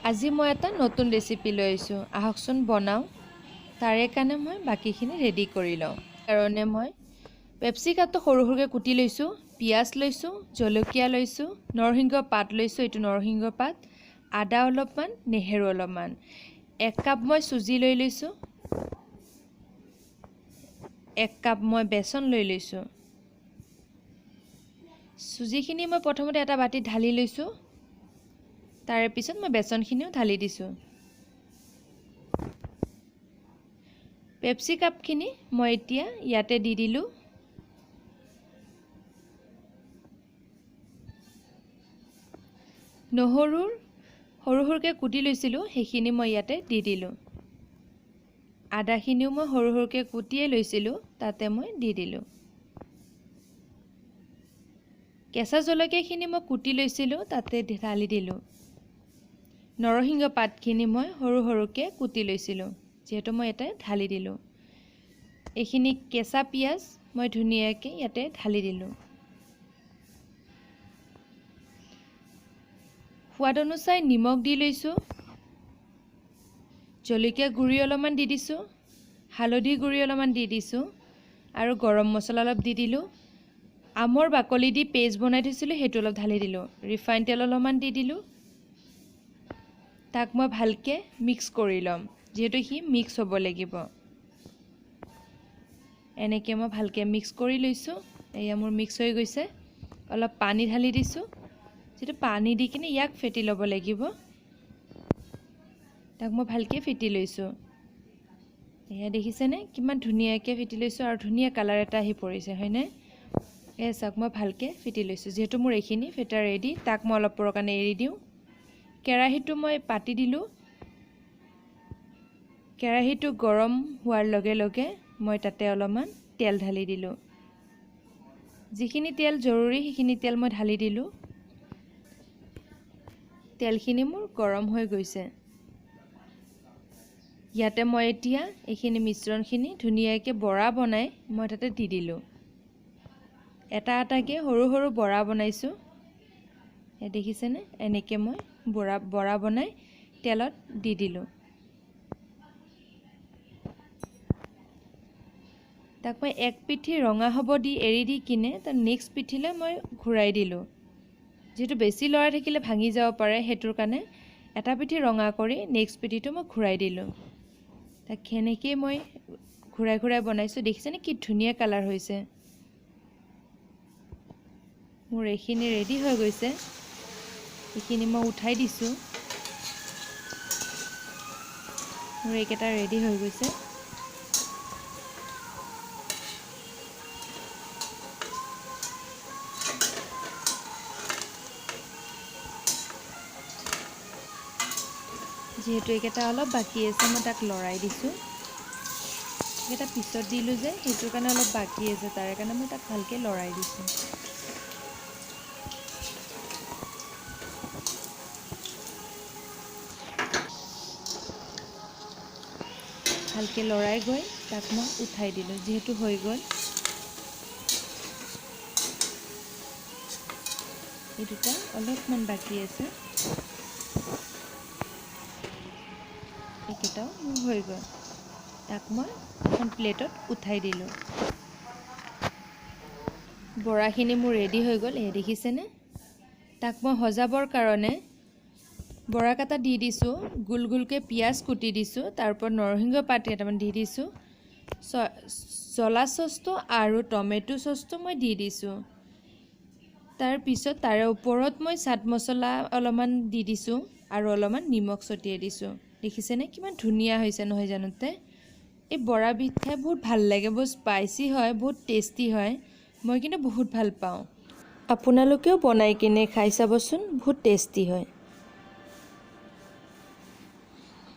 আজি মই এটা নতুন ৰেচিপি লৈ আহিছোঁ, আহকচোন বনাওঁ। তাৰে কাৰণে মই বাকীখিনি ৰেডি কৰি লওঁ। কাৰণে মই পেপচিকামটো সৰু সৰুকৈ কুটি লৈছোঁ, পিঁয়াজ লৈছোঁ, জলকীয়া লৈছোঁ, নৰসিংহ পাত লৈছোঁ, এইটো নৰসিংহ পাত, আদা অলপমান, নেহেৰু অলপমান, 1 কাপ মই চুজি লৈ লৈছোঁ, 1 কাপ মই বেচন লৈ লৈছোঁ। চুজিখিনি মই প্ৰথমতে এটা বাটিত ঢালি লৈছোঁ, তাৰে পিছত মই বেচনখিনিও ঢালি দিছোঁ। পেপচিকামখিনি মই এতিয়া ইয়াতে দি দিলোঁ। নহৰুৰ সৰু সৰুকৈ কুটি লৈছিলোঁ, সেইখিনি মই ইয়াতে দি দিলোঁ। আদাখিনিও মই সৰু সৰুকৈ কুটিয়ে লৈছিলোঁ, তাতে মই দি দিলোঁ। কেঁচা জলকীয়াখিনি মই কুটি লৈছিলোঁ, তাতে ঢালি দিলোঁ। নৰসিংহ পাতখিনি মই সৰু সৰুকৈ কুটি লৈছিলোঁ, যিহেতু মই ইয়াতে ঢালি দিলোঁ। এইখিনি কেঁচা পিঁয়াজ মই ধুনীয়াকৈ ইয়াতে ঢালি দিলোঁ। সোৱাদ অনুযায়ী নিমখ দি লৈছোঁ, জলকীয়া গুড়ি অলপমান দি দিছোঁ, হালধি গুড়ি অলপমান দি দিছোঁ আৰু গৰম মছলা অলপ দি দিলোঁ। আমৰ বাকলি দি পেষ্ট বনাই থৈছিলোঁ, সেইটো অলপ ঢালি দিলোঁ। ৰিফাইন তেল অলপমান দি দিলোঁ। তাক মই ভালকৈ মিক্স কৰি ল'ম, যিহেতু সি মিক্স হ'ব লাগিব। এনেকৈ মই ভালকৈ মিক্স কৰি লৈছোঁ। এয়া মোৰ মিক্স হৈ গৈছে। অলপ পানী ঢালি দিছোঁ, যিটো পানী দি কিনে ইয়াক ফেটি ল'ব লাগিব। তাক মই ভালকৈ ফেটি লৈছোঁ। এয়া দেখিছেনে কিমান ধুনীয়াকৈ ফেটি লৈছোঁ আৰু ধুনীয়া কালাৰ এটা আহি পৰিছে, হয়নে? এয়া চাওক, মই ভালকৈ ফেটি লৈছোঁ। যিহেতু মোৰ এইখিনি ফেটা ৰেডি, তাক মই অলপ পৰৰ কাৰণে এৰি দিওঁ। কেৰাহীটো মই পাতি দিলোঁ। কেৰাহীটো গৰম হোৱাৰ লগে লগে মই তাতে অলপমান তেল ঢালি দিলোঁ। যিখিনি তেল জৰুৰী সেইখিনি তেল মই ঢালি দিলোঁ। তেলখিনি মোৰ গৰম হৈ গৈছে। ইয়াতে মই এতিয়া এইখিনি মিশ্ৰণখিনি ধুনীয়াকৈ বৰা বনাই মই তাতে দি দিলোঁ। এটা এটাকৈ সৰু সৰু বৰা বনাইছোঁ, দেখিছেনে? এনেকৈ মই বৰা বনাই তেলত দি দিলোঁ। তাক মই এক পিঠি ৰঙা হ'ব দি এৰি দি কিনে তাৰ নেক্সট পিঠিলৈ মই ঘূৰাই দিলোঁ। যিহেতু বেছি লৰাই থাকিলে ভাঙি যাব পাৰে, সেইটোৰ কাৰণে এটা পিঠি ৰঙা কৰি নেক্সট পিঠিটো মই ঘূৰাই দিলোঁ। তাক সেনেকৈয়ে মই ঘূৰাই ঘূৰাই বনাইছোঁ। দেখিছেনে কি ধুনীয়া কালাৰ হৈছে? মোৰ এইখিনি ৰেডি হৈ গৈছে। এইখিনি মই উঠাই দিছোঁ। মোৰ এইকেইটা ৰেডি হৈ গৈছে। যিহেতু এইকেইটা অলপ বাকী আছে, মই তাক লৰাই দিছোঁ। এইকেইটা পিছত দিলোঁ যে, সেইটোৰ কাৰণে অলপ বাকী আছে, তাৰে কাৰণে মই তাক ভালকৈ লৰাই দিছোঁ। ভালকৈ লৰাই গৈ তাক মই উঠাই দিলোঁ, যিহেতু হৈ গ'ল। এই দুটা অলপমান বাকী আছে, এইকেইটাও মোৰ হৈ গ'ল। তাক মই এখন প্লেটত উঠাই দিলোঁ। বৰাখিনি মোৰ ৰেডি হৈ গ'ল, এই দেখিছেনে? তাক মই সজাবৰ কাৰণে বৰা কাটা দি দিছোঁ, গোল গোলকৈ পিঁয়াজ কুটি দিছোঁ, তাৰ ওপৰত নৰসিংহ পাত কেইটামান দি দিছোঁ, জ্বলা চচটো আৰু টমেটো চচটো মই দি দিছোঁ। তাৰপিছত তাৰে ওপৰত মই চাট মছলা অলপমান দি দিছোঁ আৰু অলপমান নিমখ ছটিয়াই দিছোঁ। দেখিছেনে কিমান ধুনীয়া হৈছে নহয় জানোতে? এই বৰাবিধ খাই বহুত ভাল লাগে, বহুত স্পাইচি হয়, বহুত টেষ্টি হয়। মই কিন্তু বহুত ভাল পাওঁ। আপোনালোকেও বনাই কিনে খাই চাবচোন, বহুত টেষ্টি হয়।